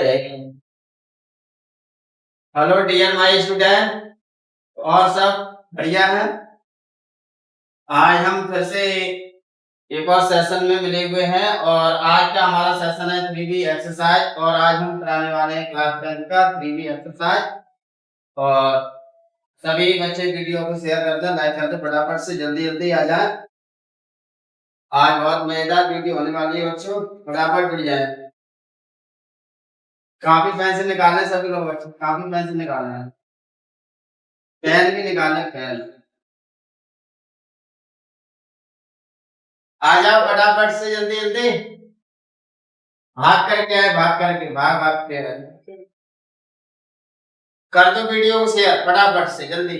जाएगी। Hello dear my student, और सब बढ़िया है। आज हम फिर से एक और सेशन में मिले हुए हैं और आज का हमारा सेशन है 3D एक्सरसाइज और आज हम कराने वाले हैं क्लास 10 का 3D एक्सरसाइज। और सभी बच्चे वीडियो को शेयर कर दें, लाइक कर दें, फटाफट से जल्दी जल्दी आ जाए। आज बहुत मजेदार वीडियो होने वाली है बच्चों, फटाफट जुड़ जाए। काफी पेंसिल निकालने सभी लोग बच्चों, काफी पेंसिल निकालना है, पेन भी निकालने, पेन आ जाओ फटाफट से जल्दी जल्दी। भाग करके आए, भाग करके, भाग भाग के आए। कर दो वीडियो को शेयर फटाफट से जल्दी।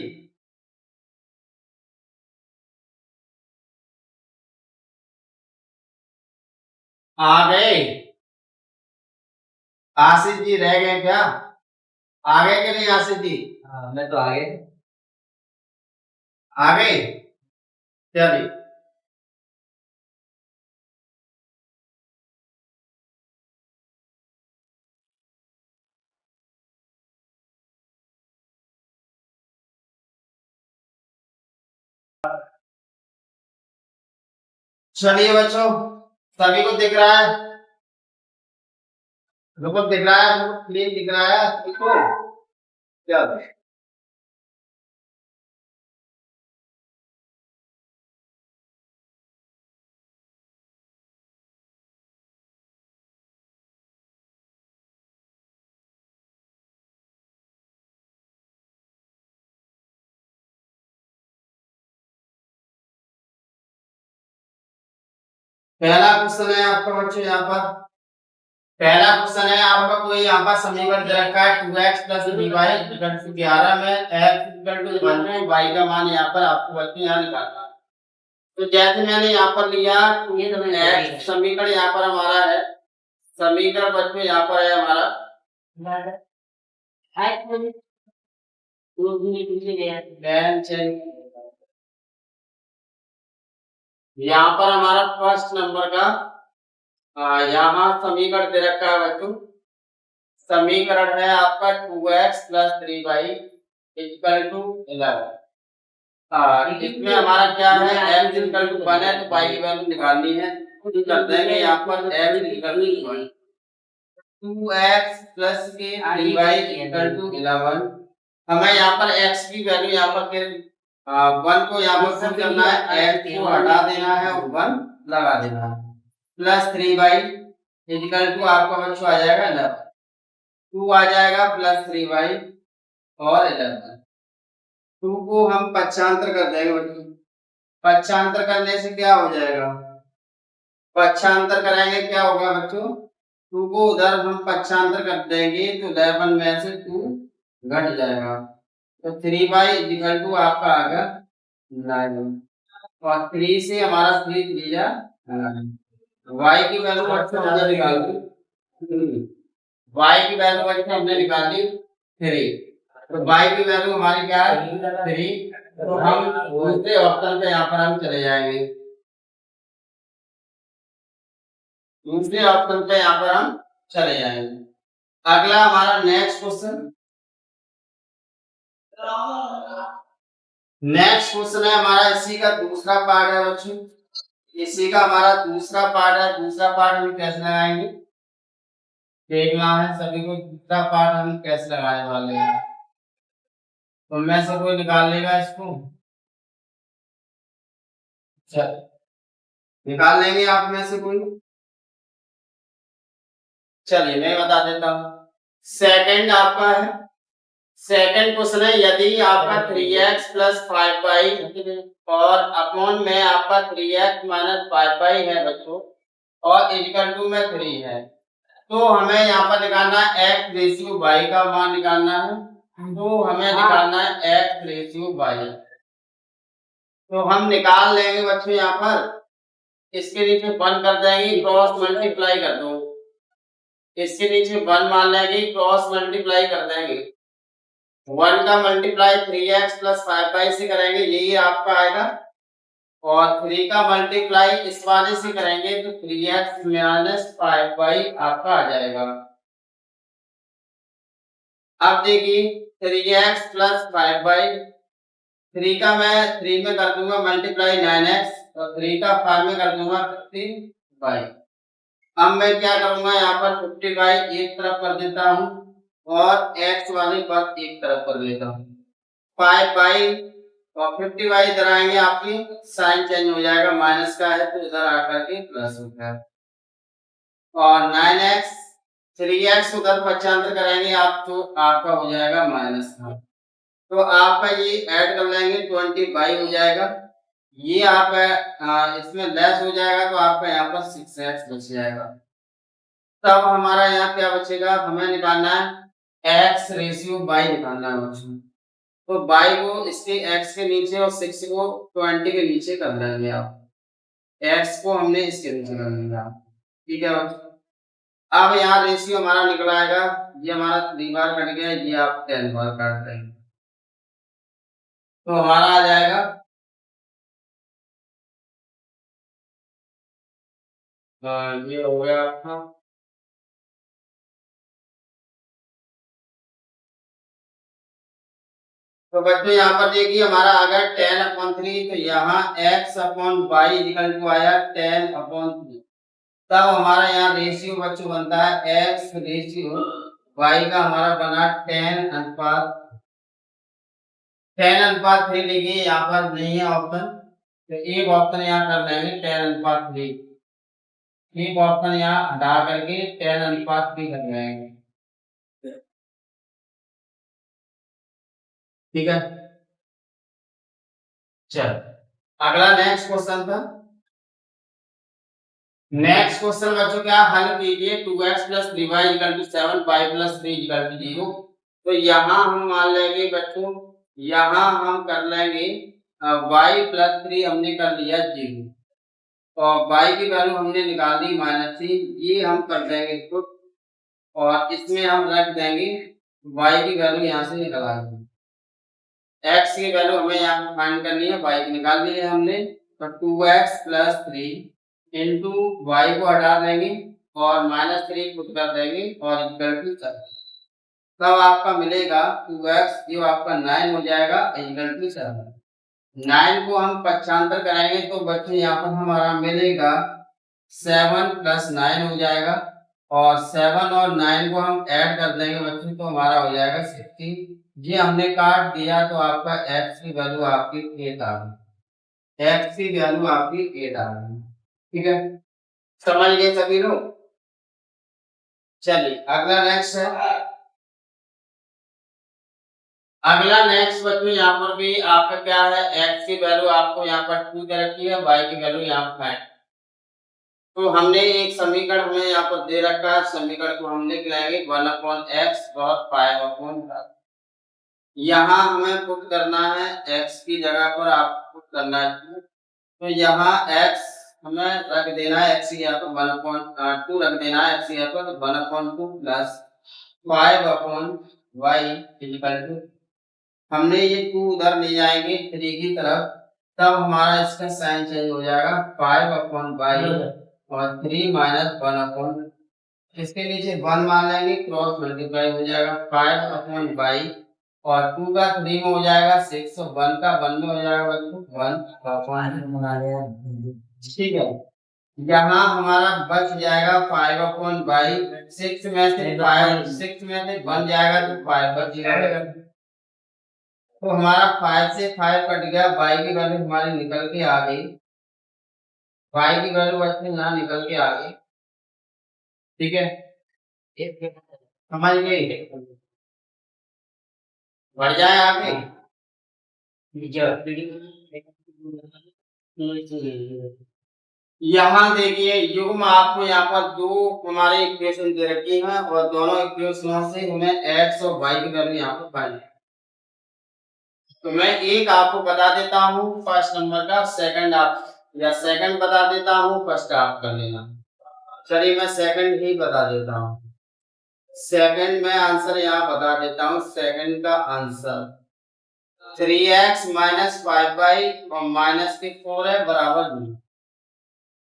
आ गए आशीष जी, रह गए क्या? आ गए कि नहीं आशीष जी? हाँ मैं तो आ गए। आ गए, चलिए। चलिए बच्चों, सभी को दिख रहा है? बिल्कुल दिख रहा है, बिल्कुल क्लीन दिख रहा है बिल्कुल। चलो पहला क्वेश्चन है आपका बच्चों यहाँ पर। पहला क्वेश्चन है आपका, कोई यहाँ पर समीकरण दे रखा है 2x + 3y = 11 में x = 1 में y का मान यहाँ पर आपको बच्चों यहाँ निकालना है। तो जैसे मैंने यहाँ पर लिया, ये समीकरण यहाँ पर हमारा है, समीकरण बच्चों यहाँ पर है हमारा यहाँ पर हमारा फर्स्ट नंबर का यहाँ समीकरण दे रखा है बच्चों। समीकरण है आपका 2x + 3y = 11। इसमें हमारा क्या है, x = 1 है तो y की वैल्यू निकालनी है। तो कर देंगे यहाँ पर x = 1, 2x + 3y = 11। हमें यहाँ पर x की वैल्यू यहाँ पर 1 को यहाँ पर पुट करना है, x को हटा देना है और 1 लगा देना है, प्लस 3y = आपका बच्चों आ जाएगा 11, 2 आ जाएगा प्लस 3y और 11। 2 को हम पक्षांतर कर देंगे बच्चों। पक्षांतर करने से क्या हो जाएगा, पक्षांतर करेंगे क्या होगा बच्चों, 2 को उधर हम पक्षांतर कर देंगे तो 11 में से 2 घट जाएगा, तो 3y = आपका आएगा 9 और 3 से हमारा 3 दिया 9। y की वैल्यू बच्चों हमने निकाल दी, y की वैल्यू बच्चों हमने निकाल दी 3। तो y की वैल्यू हमारी क्या है 3। तो हम दूसरे ऑप्शन पे यहाँ पर हम चले जाएंगे, दूसरे ऑप्शन पे यहाँ पर हम चले जाएंगे। अगला हमारा नेक्स्ट क्वेश्चन, नेक्स्ट क्वेश्चन है हमारा, इसी का दूसरा पार्ट है बच्चों, इसी का हमारा दूसरा पार्ट है। दूसरा पार्ट हम कैसे लगाएंगे देखना है सभी को, दूसरा पार्ट हम कैसे लगाने वाले हैं। तो मैं से कोई निकाल लेगा इसको, चल निकाल लेंगे आप में से कोई? चलिए मैं बता देता हूँ। सेकंड आपका है, सेकंड क्वेश्चन है, यदि आपका 3x + 5y और अपॉन में आपका 3x - 5y है बच्चों और = में 3 है, तो हमें यहाँ पर निकालना है x/y का मान निकालना है। तो हमें निकालना है x/y, तो हम निकाल लेंगे बच्चों यहाँ पर। इसके नीचे 1 कर देंगे, क्रॉस मल्टीप्लाई कर दो, इसके नीचे 1 मान लेंगे, क्रॉस मल्टीप्लाई कर देंगे। 1 का मल्टीप्लाई 3x + 5y से करेंगे, यही आपका आएगा, और 3 का मल्टीप्लाई इस वाले से करेंगे तो 3x - 5y आपका आ जाएगा। अब देखिए 3x प्लस 5/3 का मैं 3 में कर दूंगा मल्टीप्लाई 9x और 3 का 5 में कर दूंगा 50/। अब मैं क्या करूंगा यहाँ पर 50/, एक तरफ कर देता हूँ और x वाले पद एक तरफ कर देता हूँ। 5/, और 50/, इधर आएंगे आपकी साइन चेंज हो जाएगा, माइनस का है तो इधर आकर के प्लस हो गया। और 9x 3x उधर पक्षांतर करेंगे आप तो आपका हो जाएगा माइनस का। तो आपका ये ऐड कर लेंगे 20/, हो जाएगा। ये आप इसमें लेस हो जाएगा तो आपका यहाँ पर 6x बच जाएगा। तब हमारा यहाँ क्या बचेगा, हमें निकालना है x रेशियो y निकालना है बच्चों। तो y को इसके x के नीचे और 6 को 20 के नीचे कर लेंगे आप। x को हमने इसके नीचे कर लिया, ठीक है बच्चों। अब यहाँ रेशियो हमारा निकल आएगा, ये हमारा 3 बार कट गया, ये आप 10 बार काट देंगे तो हमारा आ जाएगा ये हो गया आपका। तो बच्चों यहाँ पर देखिए हमारा आ गया 10/3, तो यहाँ x/y इक्वल टू आया 10/3। तब हमारा यहाँ रेशियो बच्चों बनता है x रेशियो y का हमारा बना 10/3 लिखिए, यहाँ पर नहीं है ऑप्शन तो एक ऑप्शन यहाँ कर लेंगे 10/3। एक ऑप्शन यहाँ हटा करके 10/3 कर लेंगे, ठीक है। चल अगला नेक्स्ट क्वेश्चन था। नेक्स्ट क्वेश्चन बच्चों क्या हल कीजिए 2x + 3y = 7, y + 3 = 0। तो यहाँ हम मान लेंगे बच्चों, यहाँ हम कर लेंगे y + 3 हमने कर लिया 0 और y की वैल्यू हमने निकाल दी -3, ये हम कर देंगे पुट और इसमें हम रख देंगे y की वैल्यू यहाँ से निकाल देंगे। x की वैल्यू हमें यहाँ फाइंड करनी है, y की निकाल ली है हमने। तो 2x + 3 इंटू y को हटा देंगे और -3 पुट कर देंगे और इक्वल टू 7। तब आपका मिलेगा 2x जो आपका 9 हो जाएगा इक्वल टू 7। 9 को हम पक्षांतर करेंगे तो बच्चों यहाँ पर हमारा मिलेगा 7 + 9 हो जाएगा और 7 और 9 को हम ऐड कर देंगे बच्चों तो हमारा हो जाएगा 16। ये हमने काट दिया तो आपका x की वैल्यू आपकी 8 आ गई, x की वैल्यू आपकी 8 आ गई, ठीक है। समझ गए सभी लोग। चलिए अगला नेक्स्ट है। अगला नेक्स्ट बच्चों यहाँ पर भी आपका क्या है, x की वैल्यू आपको यहाँ पर 2 दे रखी है, y की वैल्यू यहाँ पर 5। तो हमने एक समीकरण हमें यहाँ पर दे रखा है, समीकरण को हम लिख लेंगे 1/x और 5/5। यहाँ हमें पुट करना है x की जगह पर आप पुट करना है, तो यहाँ x हमें रख देना है, x यहाँ पर 1/2 रख देना है, x यहाँ पर 1/2 प्लस 5/y इक्वल टू, हमने ये 2 उधर ले जाएंगे 3 की तरफ, तब हमारा इसका साइन चेंज हो जाएगा 5/y और 3 - 1/, इसके नीचे 1 मान लेंगे, क्रॉस मल्टीप्लाई हो जाएगा 5/y और 2 का 3 में हो जाएगा 6 और 1 का 1 में हो जाएगा बच्चों 1/, ठीक है। यहाँ हमारा बच जाएगा 5/y, 6 में से 1 जाएगा तो 5 बच जाएगा। तो हमारा 5 से 5 कट गया, y की वैल्यू हमारी निकल के आ गई, y की वैल्यू बच्चे यहाँ निकल के आ गई, ठीक है। समझ गए, बढ़ जाए आगे। यहाँ देखिए युग्म आपको यहाँ पर 2 हमारे इक्वेशन दे रखी हैं और दोनों इक्वेशनों से हमें x और y की वैल्यू यहाँ पर फाइंड है। तो मैं एक आपको बता देता हूँ फर्स्ट नंबर का, सेकंड बता देता हूँ, फर्स्ट आप कर लेना। चलिए मैं सेकंड ही बता देता हूँ। सेकंड में आंसर यहाँ बता देता हूँ। सेकंड का आंसर 3x - 5y और -4 है बराबर 0।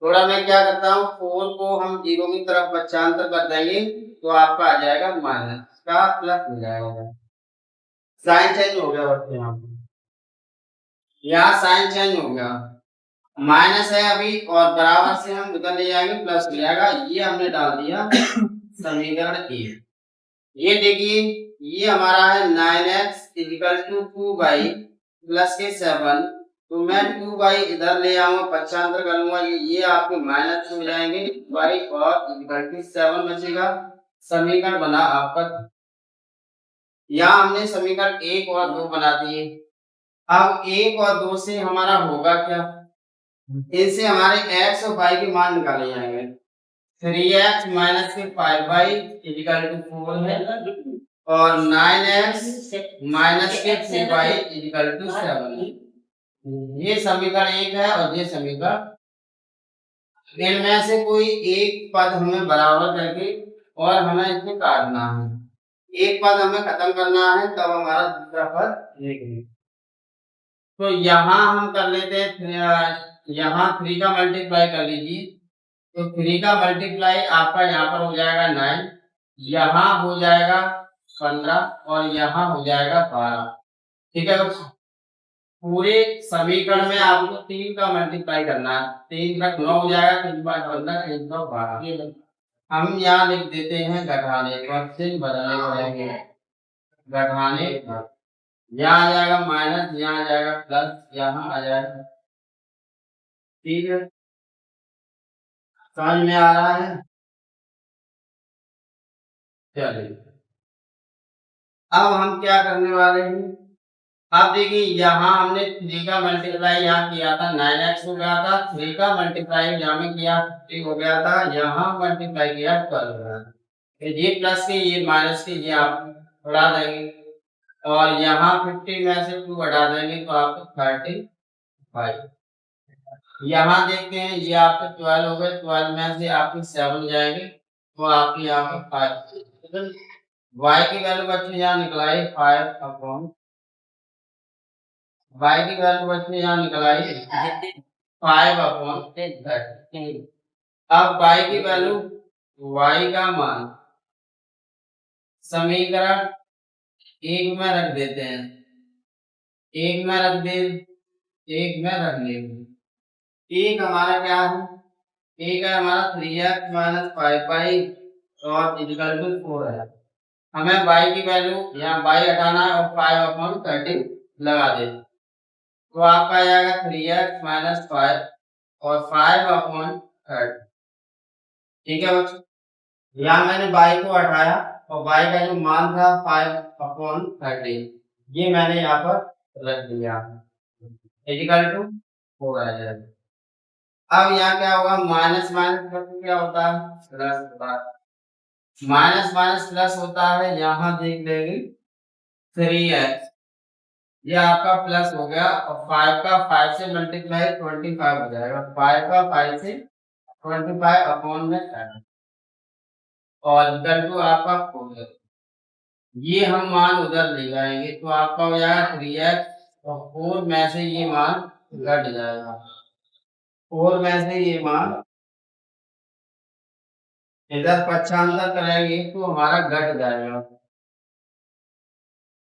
थोड़ा मैं क्या करता हूँ, 4 को हम 0 की तरफ पक्षांतर कर देंगे तो आपका आ जाएगा माइनस का प्लस हो जाएगा। साइन चेंज हो गया बच्चे, यहाँ साइन चेंज हो गया, माइनस है अभी और बराबर से हम उधर ले जाएंगे प्लस हो जाएगा। ये हमने डाल दिया समीकरण ए। ये देखिए ये हमारा है 9x equal to 2y plus के 7। तो मैं 2y इधर ले आऊंगा, पक्षांतर करूंगा, ये आपके माइनस हो जाएंगे y और इक्वल टू 7 बचेगा। समीकरण बना आपका, यहाँ हमने समीकरण 1 और 2 बना दिए। अब 1 और 2 से हमारा होगा क्या, इनसे हमारे x और y के मान निकाले जाएंगे। 3x माइनस के 5y इक्वल टू 4 है और 9x माइनस के 3y इक्वल टू 7 है। ये समीकरण 1 है और ये समीकरण, इनमें से कोई एक पद हमें बराबर करके और हमें इसमें काटना है, एक पद हमें खत्म करना है तब हमारा दूसरा पद लिखेंगे। तो यहाँ हम कर लेते हैं, यहाँ 3 का मल्टीप्लाई कर लीजिए, तो 3 का मल्टीप्लाई आपका यहाँ पर हो जाएगा 9, यहाँ हो जाएगा 15 और यहाँ हो जाएगा 12। ठीक है बच्चों, पूरे समीकरण में आपको 3 का मल्टीप्लाई करना है, 3 का 9 हो जाएगा, 3 बार 15, 3 सौ 12। हम यहाँ लिख देते हैं घटाने पर, से बदलने पड़ेंगे, घटाने पर यहाँ आ जाएगा माइनस, यहाँ आ जाएगा प्लस, यहाँ आ जाएगा। ठीक है, समझ में आ रहा है? चलिए अब हम क्या करने वाले हैं, अब देखिए यहाँ हमने 3 का मल्टीप्लाई यहाँ किया था 9x हो गया था, 3 का मल्टीप्लाई यहाँ में किया 50 हो गया था, यहाँ मल्टीप्लाई किया 12 हो गया था। ये प्लस के ये माइनस के ये आप उड़ा देंगे और यहाँ 50 में से 2 हटा देंगे तो आपको 35। यहाँ देखते हैं ये आपके 12 हो गए, 12 में से आपके 7 जाएंगे तो आपके यहाँ पर 5। y की वैल्यू बच्चे यहाँ निकलाई 5 अपॉन, y की वैल्यू बच्चे यहाँ निकलाई 5 अपॉन 30। अब y की वैल्यू, y का मान समीकरण 1 में रख देते हैं, 1 में रख दे, 1 में रख लेंगे। एक हमारा क्या है, एक है हमारा 3x माइनस 5y और इक्वल टू 4 है। हमें y की वैल्यू यहाँ y हटाना है और 5 अपॉन 30 लगा दे, तो आपका आ जाएगा 3x माइनस 5 और 5 अपॉन 30। ठीक है बच्चों, यहाँ मैंने y को हटाया और y का जो मान था 5 अपॉन 30 ये मैंने यहाँ पर रख दिया, इक्वल टू 4 आ जाएगा। अब यहाँ क्या होगा, माइनस माइनस क्या होता है, प्लस होता है, माइनस माइनस प्लस होता है। यहाँ देख लेंगे 3x ये आपका प्लस हो गया और 5 का 5 से मल्टीप्लाई 25 हो जाएगा, 5 का 5 से 25 अपॉन में 30 और इक्वल टू आपका 4। ये हम मान उधर ले जाएंगे तो आपका हो जाएगा 3x और 4 में से ये मान घट जाएगा, 4 में से ये मान इधर पक्षांतर करेंगे तो हमारा घट जाएगा।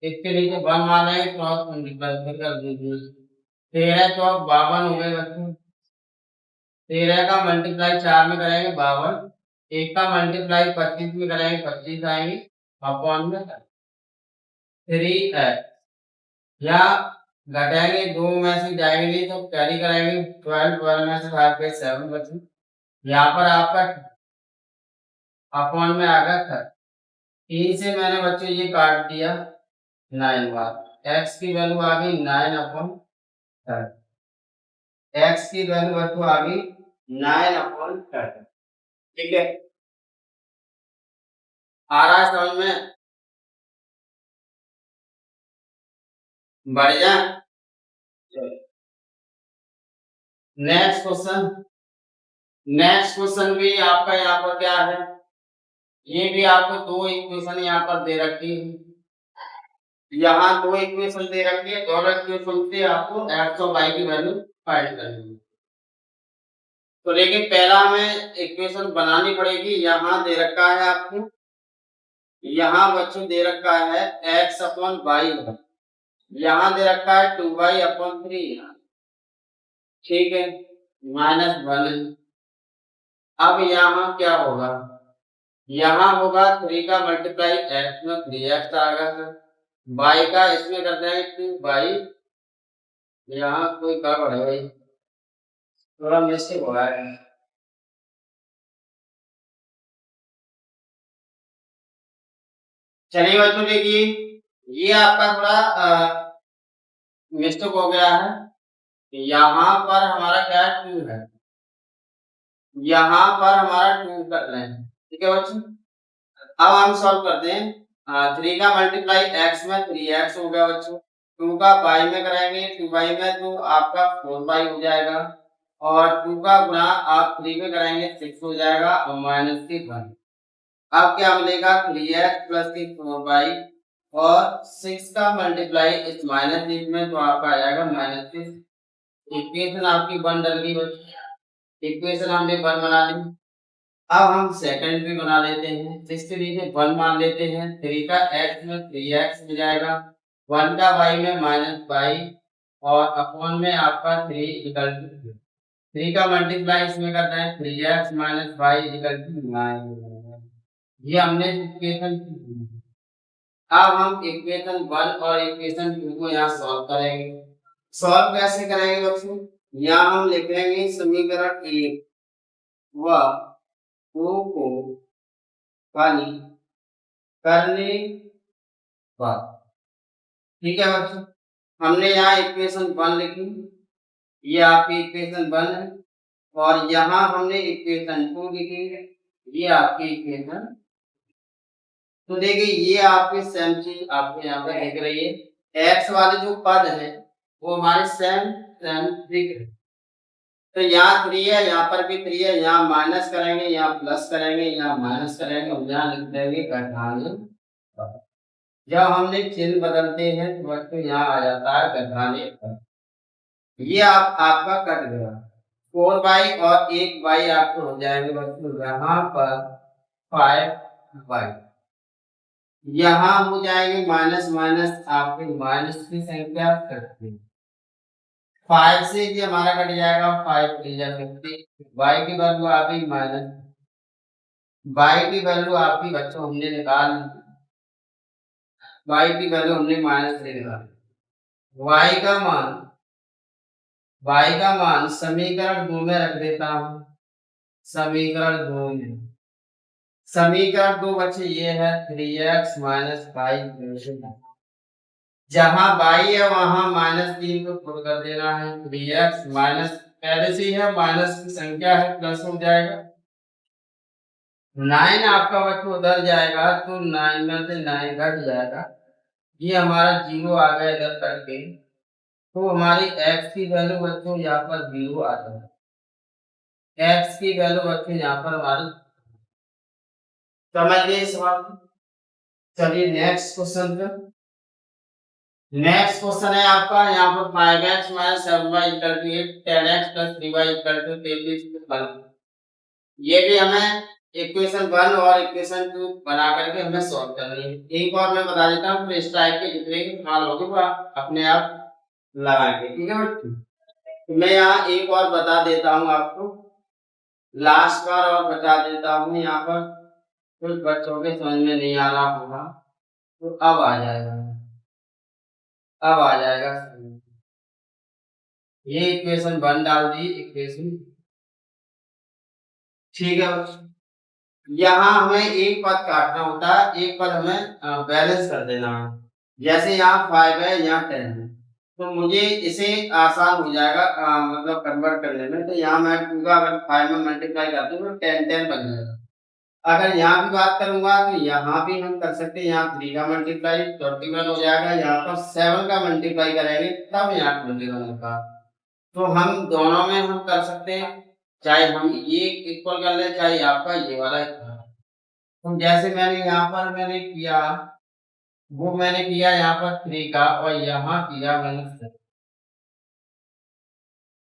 इसके नीचे 1 मानेंगे क्रॉस मल्टीप्लाई कर दीजिए, 13 तो 52 हो गए बच्चों, 13 का मल्टीप्लाई 4 में करेंगे 52, 1 का मल्टीप्लाई 25 में करेंगे 25 आएंगे अपॉन में 3x, या घटाएंगे 2 में से जाएंगे तो कैरी करेंगे 12, 12 में से 5 गए 7 बच्चों, यहाँ पर आपका अपॉन में आ गया 3 से मैंने बच्चों ये काट दिया 9 बार, x की वैल्यू आ गई 9 अपॉन 30, x की वैल्यू बच्चों आ गई 9 अपॉन 30। ठीक है, आ रहा है समझ में, बढ़िया। नेक्स्ट क्वेश्चन, नेक्स्ट क्वेश्चन भी आपका यहाँ पर क्या है, ये भी आपको दो इक्वेशन यहाँ पर दे रखी है, यहाँ दो इक्वेशन दे रखी है, दोनों इक्वेशन से आपको x और y की वैल्यू फाइंड करनी है। तो लेकिन पहला हमें इक्वेशन बनानी पड़ेगी, यहाँ दे रखा है आपको यहाँ बच्चों दे रखा है x अपॉन वाई, यहाँ दे रखा है 2y अपॉन 3, ठीक है, -1। अब यहाँ क्या होगा, यहाँ होगा 3 का मल्टीप्लाई x में 3x आएगा सर, y का इसमें कर देंगे 2y, यहाँ कोई गड़बड़ है भाई, थोड़ा मिस्टेक हुआ है। चलिए बच्चों देखिए, ये आपका थोड़ा मिस्टेक हो गया है, यहाँ पर हमारा क्या है 2 है, यहाँ पर हमारा 2 कर रहे हैं, ठीक है बच्चों। अब हम सॉल्व करते हैं, 3 का मल्टीप्लाई x में 3x हो गया बच्चों, 2 का y में कराएंगे 2y में तो आपका 4y हो जाएगा, और 2 का गुणा आप 3 में कराएंगे 6 हो जाएगा और माइनस की 1। अब क्या मिलेगा 3x प्लस की 4y, और 6 का मल्टीप्लाई इस माइनस में तो आपका आ जाएगा -6। इक्वेशन आपकी 1 डल गई बच्चों, इक्वेशन हमने 1 बना ली। अब हम सेकंड भी बना लेते हैं, 6 से नीचे 1 मान लेते हैं, 3 का x में 3x हो जाएगा, 1 का y में -y, और अपॉन में आपका 3 इक्वल टू 3 का मल्टीप्लाई इसमें करते हैं 3x - y इक्वल टू 9। ये हमने इक्वेशन, अब हम इक्वेशन 1 और इक्वेशन 2 को यहाँ सॉल्व करेंगे। सॉल्व कैसे करेंगे बच्चों, यहाँ हम लिखेंगे समीकरण 1 व 2 को हल करने पर, ठीक है बच्चों। हमने यहाँ इक्वेशन 1 लिखी, ये आपकी इक्वेशन 1 है, और यहाँ हमने इक्वेशन 2 लिखी है, ये आपकी इक्वेशन। तो देखिए ये आपकी सेम चीज आपको यहाँ पे दिख रही है, x वाले जो पद है वो हमारे सेम सेम दिख रहे, तो यहाँ 3 है, यहाँ पर भी 3 है, यहाँ माइनस करेंगे, यहाँ प्लस करेंगे, यहाँ माइनस करेंगे, और यहाँ लिख देंगे घटाने पर। जब हमने चिन्ह बदलते हैं तो बच्चों यहाँ आ जाता है घटाने पर। ये आपका कट गया, 4y और 1y आपको हो जाएंगे बच्चों यहाँ पर 5y, यहाँ हो जाएंगे माइनस माइनस आपके माइनस की संख्या करते 5 से ये हमारा कट जाएगा 5 3 जा 50, y की वैल्यू आ गई माइनस, y की वैल्यू आपकी बच्चों हमने निकाल ली, y की वैल्यू हमने माइनस ले निकाली, y का मान समीकरण 2 में रख देता हूँ, समीकरण 2 में, समीकरण 2 बच्चे ये है 3x - 5, जहां y है वहां -3 को पुट कर देना है, 3x माइनस पहले से ही है, माइनस की संख्या है, प्लस हो जाएगा 9 आपका बच्चों उधर जाएगा तो 9 में से 9 घट जाएगा, ये हमारा 0 आ गया इधर करके, तो हमारी x की वैल्यू बच्चों यहाँ पर 0 आ जाएगी, x की वैल्यू बच्चों यहाँ पर हमारी, समझ गए इस बात को। चलिए नेक्स्ट क्वेश्चन पे, नेक्स्ट क्वेश्चन है आपका यहाँ पर 5x - 7y = 8, 10x + 3y = 33। ये भी हमें इक्वेशन 1 और इक्वेशन 2 बना करके हमें सॉल्व करनी है। एक और मैं बता देता हूँ, इस टाइप के जितने भी सवाल होंगे वो आप अपने आप लगाएंगे, ठीक है बच्चों। तो मैं यहाँ एक और बता देता हूँ आपको, लास्ट बार और बता देता हूँ, यहाँ पर कुछ बच्चों के समझ में नहीं आ रहा होगा तो अब आ जाएगा, अब आ जाएगा। ये इक्वेशन 1 डाल दी, इक्वेशन, ठीक है बच्चों। यहाँ हमें एक पद काटना होता है, एक पद हमें बैलेंस कर देना है, जैसे यहाँ 5 है, यहाँ 10 है, तो मुझे इसे आसान हो जाएगा मतलब कन्वर्ट करने में, तो यहाँ मैं 2 का अगर 5 में मल्टीप्लाई करते हैं तो 10 बन जाएगा। अगर यहाँ भी बात करूंगा तो यहाँ भी हम कर सकते हैं, यहाँ 3 का मल्टीप्लाई 21 हो जाएगा, यहाँ पर 7 का मल्टीप्लाई करेंगे तब यहाँ 21 होगा, तो हम दोनों में हम कर सकते हैं, चाहे हम ये इक्वल कर ले चाहे आपका ये वाला इक्वल। तो जैसे मैंने यहाँ पर मैंने किया, वो मैंने किया यहाँ पर 3 का, और यहाँ किया मैंने 7।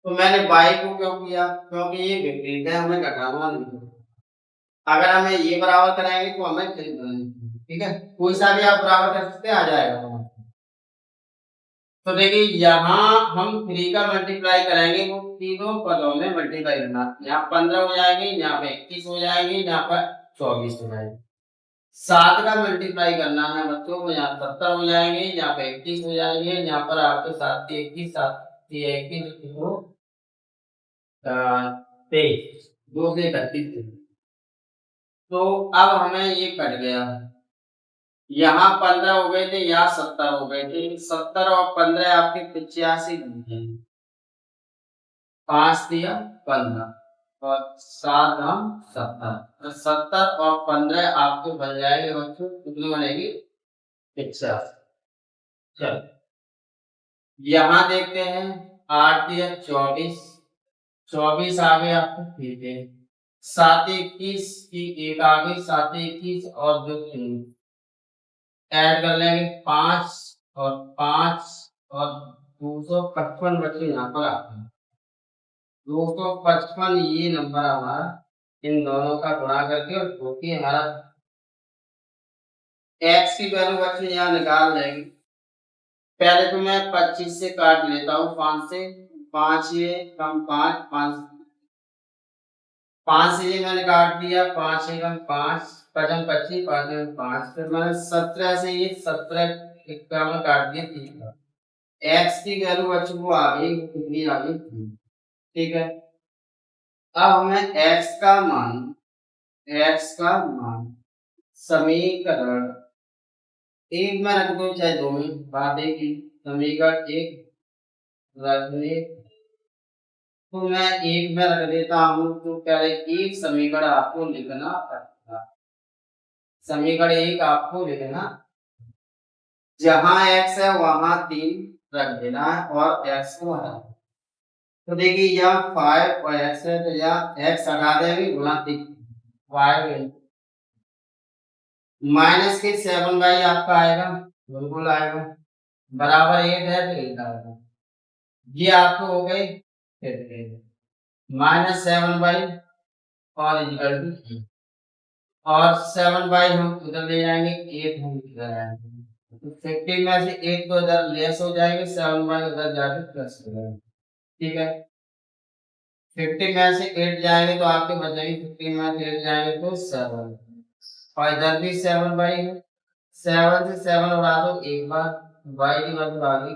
तो मैंने y को क्यों किया, क्योंकि ये विपरीत है, हमें घटाना नहीं है। अगर हमें ये बराबर कराएंगे तो हमें चिन्ह बदलना है, ठीक है, कोई सा भी आप बराबर कर सकते हैं, आ जाएगा। तो देखिए यहाँ हम 3 का मल्टीप्लाई करेंगे, वो तीनों पदों में मल्टीप्लाई करना। यहाँ 15 हो जाएंगे, यहाँ पे 21 हो जाएंगे, यहाँ पर 24 हो जाएंगे। 7 का मल्टीप्लाई करना है बच्चों को, यहाँ 70 हो जाएंगे, यहाँ पे 21 हो जाएंगे, यहाँ पर आपके 7 के 21, 7 के 21 हो 23, 2 से 31। तो अब हमें ये कट गया, यहाँ 15 हो गए थे, यहाँ 70 हो गए थे। 70 और 15 आपके 85 बनते हैं। 5 दिया 15 और 7 हम 70, तो 70 और 15 आपको बन जाएंगे बच्चों, कितनी बनेगी? 85। चलो यहाँ देखते हैं, 8 दिया 24, 24 आ गए आपको, ठीक है। 7 21 की एक आ गई, 7 21 और 2 3 ऐड कर लेंगे, 5 और 5 और 255 बच्चे यहाँ पर आते हैं। 255 ये नंबर हमारा, इन दोनों का गुणा करके, और क्योंकि हमारा x की वैल्यू बच्चे यहाँ निकाल लेंगे। पहले तो मैं 25 से काट लेता हूँ, 5 से, 5 ये कम 5, 5 से ये मैंने काट दिया, 5 से कम 5, 5 25, 5 में 5, फिर मैंने 17 से ये 17 का मैं काट दिया 3 x की वैल्यू बच्चों को आ गई, कितनी आ गई? ठीक है। अब हमें x का मान समीकरण एक में रख दो, चाहे दो में, बात एक ही। समीकरण एक रखने, तो मैं एक में रख देता हूँ, तो पहले एक समीकरण आपको लिखना पड़ेगा। समीकरण एक आपको लिखना, जहां x है वहां 3 रख देना है और x को हटा। तो देखिए यह 5 और x है, तो यह x हटा देंगे, गुणा 3, 5 माइनस के 7 बाई आपका आएगा, बिल्कुल आएगा, बराबर 8 है तो 8 आएगा। ये आपको हो गई, फिर माइनस 7 बाई और इक्वल टू, और 7 बाई हम उधर ले जाएंगे, 8 हम इधर आएंगे, तो 15 में से 8 तो इधर लेस हो जाएंगे, 7 बाई उधर जाके प्लस हो जाएंगे। ठीक है, 50 में से 8 जाएंगे तो आपके बचेंगे, 50 में से 8 जाएंगे तो 7, और इधर भी 7 बाई है, 7 से 7 उड़ा दो एक बार, बाई की वैल्यू आ गई।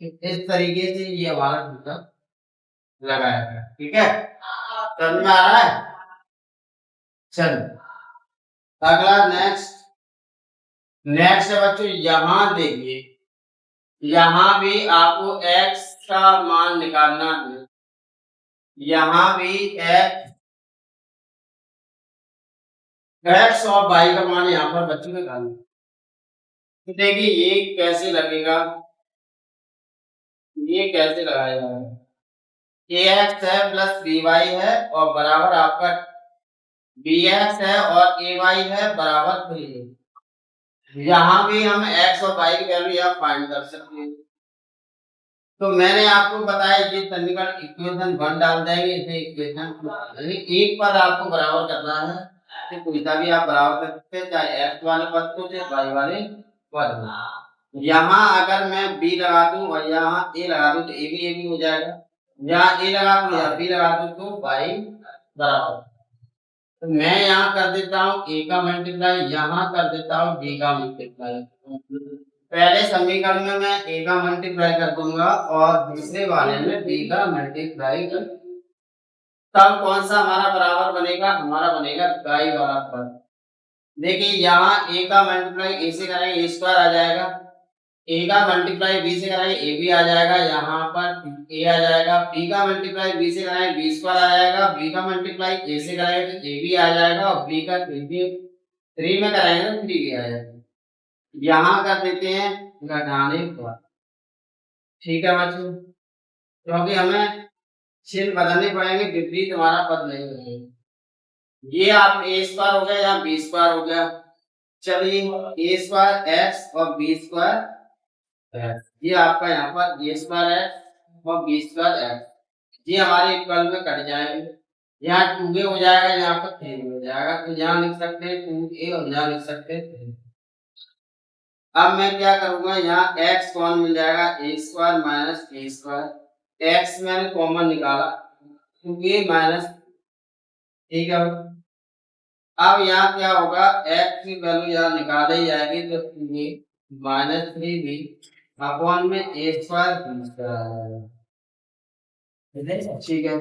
इस तरीके से ये हमारा टूटा लगाया गया। ठीक है, समझ में आ रहा है? चलो अगला नेक्स्ट है बच्चों, यहां देखिए, यहां भी आपको x का मान निकालना है। यहां भी x और y का मान यहाँ पर बच्चों निकालना। तो देखिए ये कैसे लगेगा, ये कैसे लगाया जाएगा? ax है प्लस by है और बराबर आपका bx है और ay है बराबर 3 है। यहाँ भी हम x और y की वैल्यू यहाँ फाइंड कर सकते हैं। तो मैंने आपको बताया ये समीकरण इक्वेशन 1 डाल देंगे, इसे इक्वेशन 2, एक पद आपको बराबर करना है, तो कोई सा भी आप बराबर कर सकते हैं, चाहे x वाले पद को चाहे y वाले पद को। यहाँ अगर मैं b लगा दूं और यहाँ a लगा दूं तो a भी हो जाएगा, यहाँ a लगा दूं या b लगा दूं तो y बराबर। तो मैं यहाँ कर देता हूँ a का मल्टीप्लाई, यहाँ कर देता हूँ b का मल्टीप्लाई। पहले समीकरण में मैं a का मल्टीप्लाई कर दूंगा और दूसरे वाले में b का मल्टीप्लाई कर, तब कौन सा हमारा बराबर बनेगा? हमारा बनेगा y वाला पद। देखिए यहाँ a का मल्टीप्लाई a से करेंगे a स्क्वायर आ जाएगा, a का मल्टीप्लाई b से करेंगे a भी आ जाएगा, यहाँ पर a आ जाएगा, b का मल्टीप्लाई b से करेंगे b स्क्वायर आ जाएगा, b का मल्टीप्लाई a से करेंगे तो a भी आ जाएगा, और b का 3 में करेंगे तो 3 भी आ जाएगा। यहाँ कर देते हैं घटाने पर। ठीक है बच्चों, क्योंकि हमें चिन्ह बदलने पड़ेंगे, विपरीत हमारा पद नहीं बनेगा। ये आप a स्क्वायर हो गया या b स्क्वायर हो गया, चलिए a स्क्वायर x और b स्क्वायर, ये आपका यहाँ पर a स्क्वायर x और b स्क्वायर x, ये हमारे इक्वल में कट जाएंगे। यहाँ 2a हो जाएगा, यहाँ पर 3 हो जाएगा, तो यहाँ लिख सकते हैं 2a और यहाँ लिख सकते हैं 3। अब मैं क्या करूंगा, यहाँ x कौन मिल जाएगा, a square minus a square, x मैंने कॉमन निकाला 2a माइनस, ठीक है। अब यहाँ क्या होगा, x की वैल्यू यहाँ निकाली जाएगी तो 2a माइनस 3b अपॉन में a स्क्वायर b स्क्वायर, ठीक है।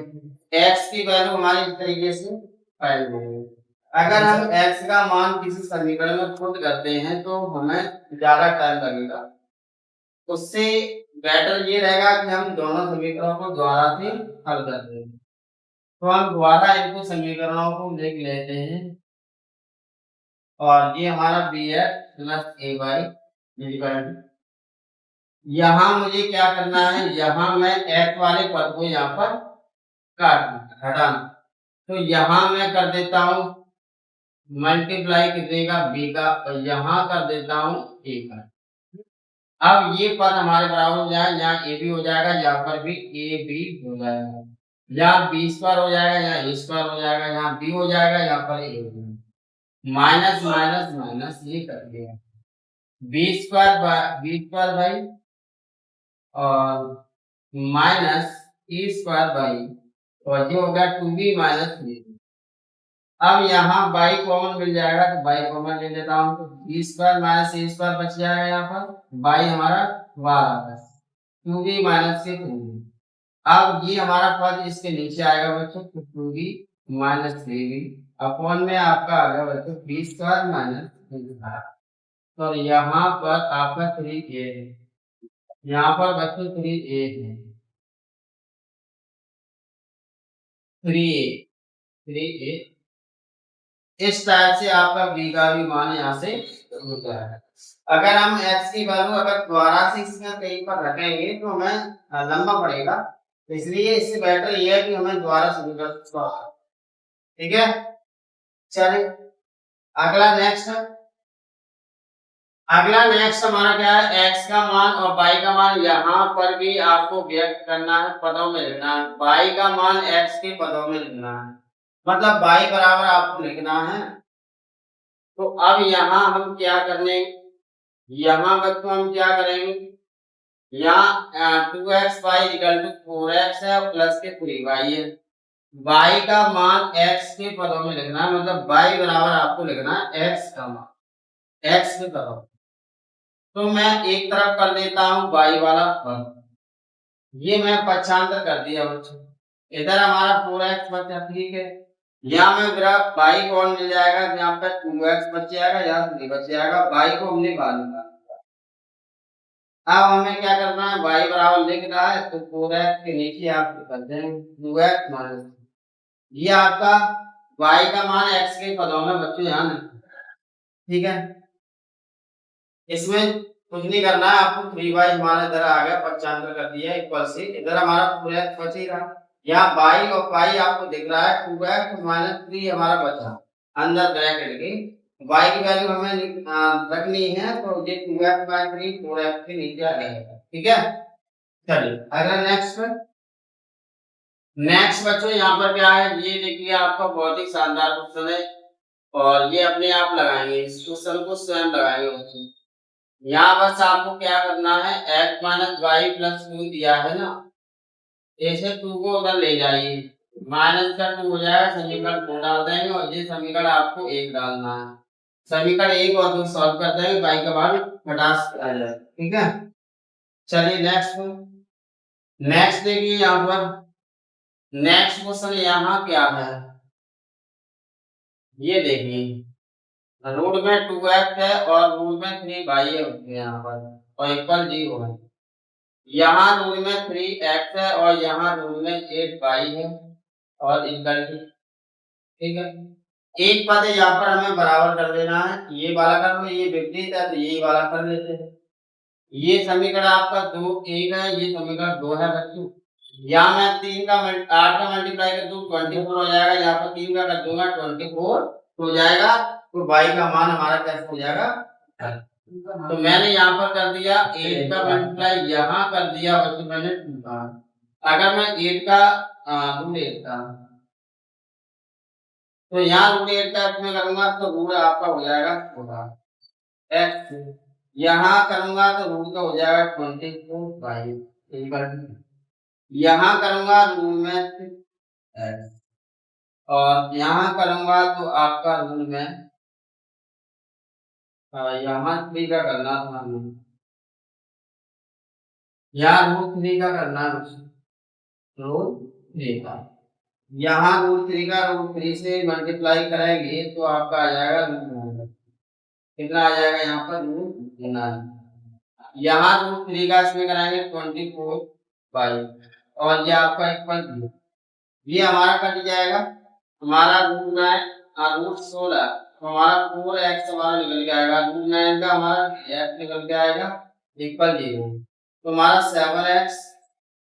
x की वैल्यू हमारी इस तरीके से फाइंड होगी। अगर हम x का मान किसी समीकरण में पुट करते हैं तो हमें ज्यादा टाइम लगेगा, उससे बेटर ये रहेगा कि हम दोनों समीकरणों को दोबारा से हल कर दें। तो हम दोबारा इनको समीकरणों को लिख लेते हैं और ये हमारा बी है प्लस ए वाई। यहाँ मुझे क्या करना है, यहाँ मैं x वाले पद को यहाँ पर काटना हटाना, तो यहाँ मैं कर देता हूँ मल्टीप्लाई कितने का, b का, और यहाँ कर देता हूँ a का। अब ये पद हमारे बराबर हो जाएगा, यहाँ a भी हो जाएगा, यहाँ पर भी a भी हो जाएगा, यहाँ b स्क्वायर हो जाएगा, यहाँ a स्क्वायर हो जाएगा, यहाँ b हो जाएगा, यहाँ पर a हो जाएगा, माइनस माइनस माइनस ये कर दिया, b स्क्वायर भाई और माइनस ए स्क्वायर बाई, और ये होगा 2b माइनस 3। अब यहाँ बाई कॉमन मिल जाएगा तो बाई कॉमन ले लेता हूँ, तो बी स्क्वायर माइनस ए स्क्वायर बच जाएगा, यहाँ पर बाई हमारा 12 2b माइनस 3। अब ये हमारा पद इसके नीचे आएगा बच्चों, तो 2b माइनस 3b अपॉन में आपका आ गया बच्चों बी स्क्वायर माइनस 3। तो यहाँ पर आपका 3a है, यहाँ पर बच्चों 3a है, 3a इस टाइप से आपका b का भी मान यहाँ से होता है। अगर हम x की वैल्यू अगर दोबारा से इसमें कहीं पर रखेंगे तो हमें लंबा पड़ेगा, तो इसलिए इससे बेटर ये है कि हमें दोबारा समीकरण, ठीक है। चलिए अगला नेक्स्ट हमारा क्या है, x का मान और y का मान यहाँ पर भी आपको व्यक्त करना है, पदों में लिखना है, y का मान x के पदों में लिखना है, मतलब y बराबर आपको लिखना है। तो अब यहाँ हम क्या करने, यहाँ बच्चों हम क्या करेंगे, यहाँ 2x y equal to 4x है और प्लस के 3y है, y का मान x के पदों में लिखना है, मतलब y बराबर आपको लिखना है x का मान x के पदों। तो मैं एक तरफ कर देता हूँ y वाला पद, ये मैं पक्षांतर कर दिया बच्चों, इधर हमारा 4x बचा, ठीक है। यहाँ में मेरा y कौन मिल जाएगा, यहाँ पे 2x बच जाएगा, यहाँ 3 बच जाएगा, y को हमने बाहर निकाला। अब हमें क्या करना है, y बराबर लिख रहा है तो 4x के नीचे आप कर देंगे 2x माइनस, ये आपका y का मान x के पदों में बच्चों यहाँ लिखना, ठीक है। इसमें कुछ नहीं करना है आपको, 3y हमारा इधर आ गया, पक्षांतर कर दिया इक्वल से, इधर हमारा 4x बच ही रहा, यहाँ y और y आपको दिख रहा है 2x माइनस 3 हमारा बचा अंदर ब्रैकेट के, y की वैल्यू हमें रखनी है, तो ये 2x बाय 3 4x के नीचे आ जाएगा, ठीक है। चलिए अगला नेक्स्ट बच्चों यहाँ पर क्या है, ये देखिए आपका बहुत ही शानदार क्वेश्चन है और ये अपने आप लगाएंगे, इस क्वेश्चन को स्वयं लगाएंगे बच्चों। यहाँ बस आपको क्या करना है, x माइनस वाई प्लस 2 दिया है ना, ऐसे 2 को उधर ले जाइए, माइनस का 2 हो जाएगा, समीकरण 2 डाल देंगे और ये समीकरण आपको 1 डालना है, समीकरण 1 और 2 सॉल्व कर देंगे, y का मान घटास आ जाएगा, ठीक है। चलिए नेक्स्ट देखिए यहाँ पर नेक्स्ट क्वेश्चन यहाँ क्या है, ये देखिए रूट में 2x है और रूट में 3y है यहाँ पर और इक्वल 0 है, यहाँ रूट में 3x है और यहाँ रूट में 8y है और इक्वल टू, ठीक है। एक पद यहाँ पर हमें बराबर कर देना है, ये वाला कर लो, ये विपरीत है तो यही वाला कर लेते हैं। ये समीकरण आपका 2 1 है, ये समीकरण 2 है बच्चों, यहाँ मैं 8 का मल्टीप्लाई कर दूं 24 हो जाएगा, यहाँ पर 3 का कर दूंगा 24 हो जाएगा, तो y का मान हमारा कैसे हो जाएगा, तो मैंने यहाँ पर कर दिया 8 का मल्टीप्लाई, यहाँ कर दिया बच्चों मैंने 2 का, अगर मैं 8 का रूट लेता तो यहाँ रूट 8 का इसमें करूंगा तो रूट आपका हो जाएगा 14 एक्स, यहाँ करूंगा तो रूट का हो जाएगा 24/, यहाँ करूंगा रूट में एक्स, और यहाँ करूंगा तो आपका रूट में यहाँ 3 का करना था हमें, यहाँ रूट 3 का करना रूट 3 का, यहाँ रूट 3 से मल्टीप्लाई करेंगे तो आपका आ जाएगा रूट 9, कितना आ जाएगा यहाँ पर रूट 9, यहाँ रूट 3 का इसमें कराएंगे 24/, और ये आपका इक्वल ये हमारा कट जाएगा, हमारा रूट 16, तो हमारा 4x हमारा निकल के आएगा, रूट 9 का हमारा x निकल के आएगा इक्वल 0, तो हमारा 7x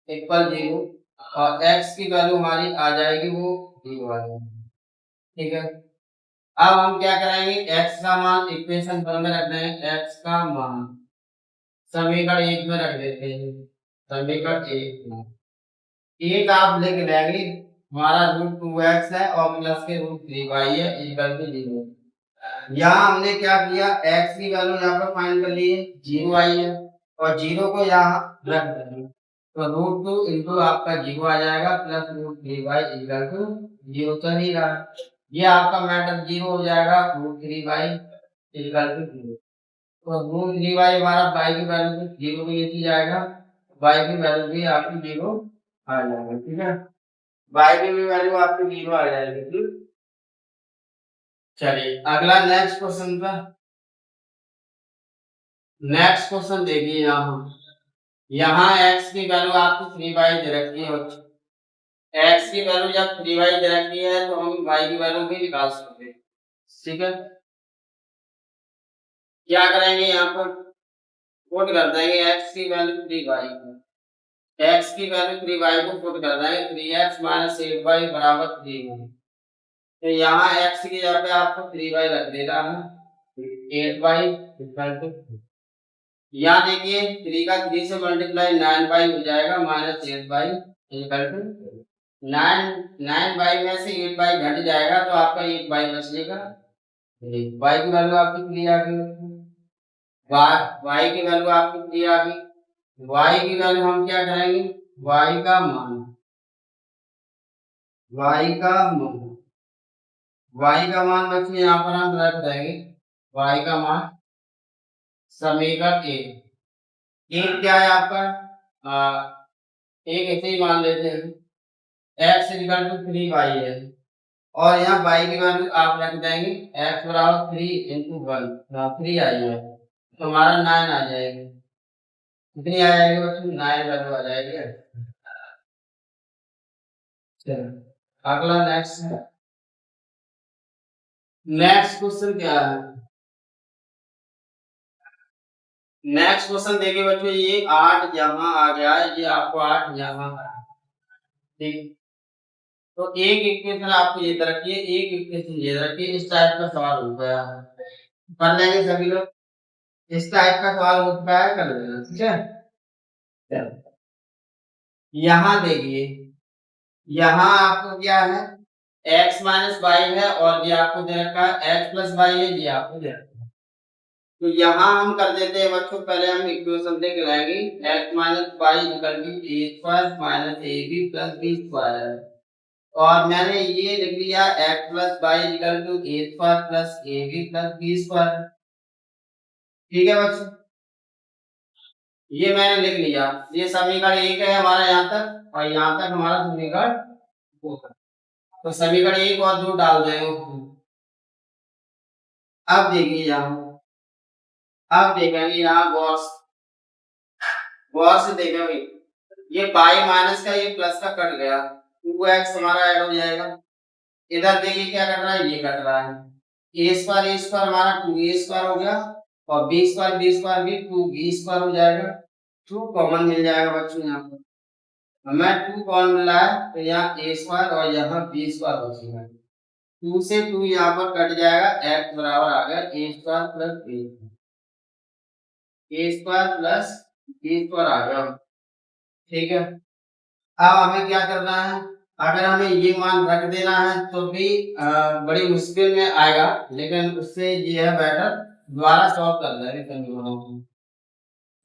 इक्वल 0, और x की वैल्यू हमारी आ जाएगी वो 0 आ जाएगी। ठीक है, अब हम क्या करेंगे, x का मान इक्वेशन 1 में रख देंगे, x का मान समीकरण 1 में रख देते हैं, समीकरण 1 में एक आप लिख लेंगे, हमारा रूट 2x है और प्लस के रूट 3y है इक्वल टू 0। यहाँ हमने क्या किया, x की वैल्यू यहाँ पर फाइंड कर ली है, 0 आई है, और 0 को यहाँ रख देंगे, तो रूट 2 इंटू आपका 0 आ जाएगा plus root 3y equal to 0 चल ही रहा, ये आपका मैटर 0 हो जाएगा, रूट 3y इक्वल टू 0, तो रूट 3y हमारा y की वैल्यू 0 में नीचे जाएगा, y की वैल्यू भी आपकी 0 आ जाएगा। ठीक है, y की भी वैल्यू आपकी 0 आ जाएगी। चलिए अगला नेक्स्ट क्वेश्चन पर, नेक्स्ट क्वेश्चन देखिए, यहाँ x की वैल्यू आपकी 3y दे रखी है, x की वैल्यू जब 3y दे रखी है तो हम y की वैल्यू भी निकाल सकते हैं। ठीक है, क्या करेंगे, यहाँ पर पुट कर देंगे x की वैल्यू 3y को, x की वैल्यू 3y को पुट कर देंगे, 3x - 8y बराबर 3, तो यहाँ x की जगह पे आपको 3y रख देना है, 8y इक्वल टू, यहाँ देखिए 3 का 3 से मल्टीप्लाई 9y हो जाएगा -8y इक्वल टू 9 में से 8y घट जाएगा तो आपका 8y बचेगा, y की वैल्यू आपकी 3 आ गई, y की वैल्यू आपकी 3 आ गई, y की वैल्यू हम क्या करेंगे, y का मान बच्चे यहाँ पर हम रख देंगे, y का मान समीकरण 1 क्या है आपका, एक ऐसे ही मान लेते हैं, x इक्वल टू 3y है, और यहाँ y की वैल्यू आप रख देंगे x बराबर 3 इंटू 1, 3 आई है, तो हमारा 9 आ जाएगी, कितनी आ जाएगी बच्चों, 9 वैल्यू आ जाएगी। चलो अगला नेक्स्ट क्वेश्चन क्या है, नेक्स्ट क्वेश्चन देखिए बच्चों, ये 8 यहाँ आ गया है, ये आपको 8 यहाँ आ, ठीक, तो एक इक्वेशन आपको ये दे रखी है, एक इक्वेशन ये दे रखी है, इस टाइप का सवाल हो गया है, कर लेंगे सभी लोग, इस टाइप का सवाल हो चुका है, कर लेना। ठीक है, यहाँ देखिए, यहाँ आपको क्या है, x - y है, और ये आपको दे रखा है x + y है, ये आपको दे रखा है, तो यहाँ हम कर देते हैं बच्चों, पहले हम इक्वेशन देख लेंगे, x - y a² - ab + b², और मैंने ये लिख लिया x + y a² + ab + b²। ठीक है बच्चों, ये मैंने लिख लिया, ये समीकरण 1 है हमारा यहाँ तक, और यहाँ तक हमारा समीकरण 2 है, तो समीकरण 1 और 2 डाल देंगे। अब देखिए यहाँ, अब देखेंगे यहाँ गौर से देखेंगे, ये y माइनस का ये प्लस का कट गया, 2x हमारा ऐड हो जाएगा, इधर देखिए क्या कट रहा है, ये कट रहा है, a² हमारा 2a² हो गया, और b² भी 2b² हो जाएगा, 2 कॉमन मिल जाएगा बच्चों, यहाँ पर हमें 2 कॉमन मिला है, तो यहाँ a² और यहाँ b² बचेगा, 2 से 2 यहाँ पर कट जाएगा, x बराबर आ गया a² + b² आ गया। ठीक है, अब हमें क्या करना है, अगर हमें ये मान रख देना है तो भी बड़ी मुश्किल में आएगा, लेकिन उससे ये है बेटर द्वारा सॉल्व कर देंगे समीकरणों को।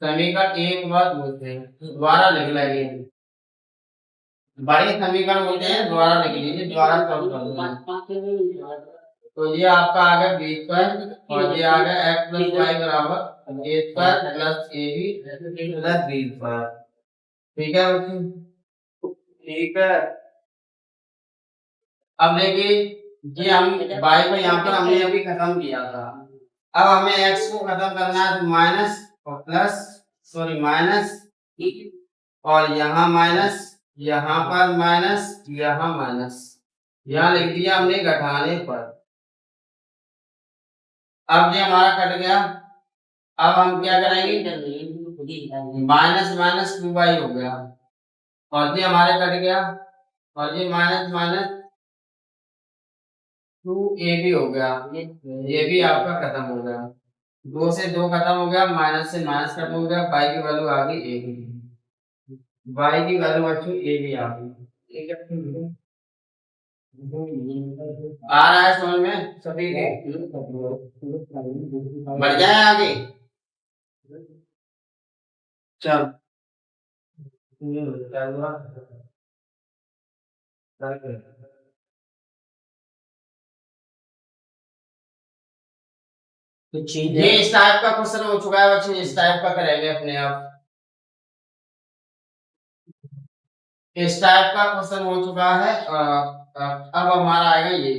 समीकरण एक बार बोलते हैं द्वारा लिख लेंगे, बड़े समीकरण होते हैं द्वारा लिख लीजिए, द्वारा सॉल्व कर देंगे। तो ये आपका आ गया बी स्क्वायर और ये आ गया एक्स प्लस वाई बराबर A square plus A B plus B square. ठीक है बच्चों, ठीक है। अब देखिए ये हम y को यहाँ पर हमने अभी खत्म किया था, अब हमें x को खत्म करना है तो माइनस और प्लस सॉरी माइनस और यहाँ माइनस, यहाँ पर माइनस, यहाँ माइनस, यहाँ लिख दिया हमने घटाने पर। अब ये हमारा कट गया, अब हम क्या करेंगे माइनस माइनस 2y हो गया और ये हमारे कट गया और ये माइनस माइनस 2ab हो गया, ये भी आपका खत्म हो गया, 2 से 2 खत्म हो गया, माइनस से माइनस खत्म हो गया, y की वैल्यू आ गई a की, y की वैल्यू बच्चों a भी आ गई। ठीक है, आ रहा है समझ में सभी के, बढ़ जाए आगे चल। ये इस टाइप का क्वेश्चन हो चुका है बच्चों, इस टाइप का करेंगे अपने आप, इस टाइप का क्वेश्चन हो चुका है। अब हमारा आएगा ये,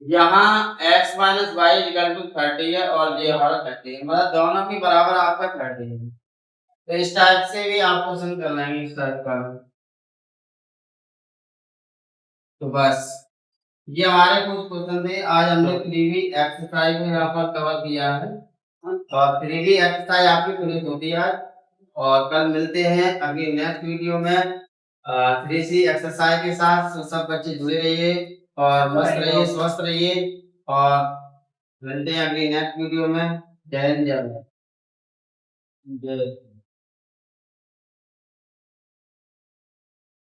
यहाँ x minus y equal to 30 है और ये हमारा 30 है, मतलब दोनों की बराबर आपका 30 है। तो इस टाइप से भी आप क्वेश्चन कर लेंगे इस टाइप का। तो बस ये हमारे कुछ क्वेश्चन थे, आज हमने 3D एक्सरसाइज में यहाँ पर कवर किया है और 3D एक्सरसाइज आपकी फिनिश होती है और कल मिलते हैं अगली नेक्स्ट वीडियो में 3C एक्सरसाइज के साथ। तो सब बच्चे जुड़े रहिए और मस्त रहिए, स्वस्थ रहिए और मिलते हैं अगली नेक्स्ट वीडियो में। जय हिंद, जय भारत।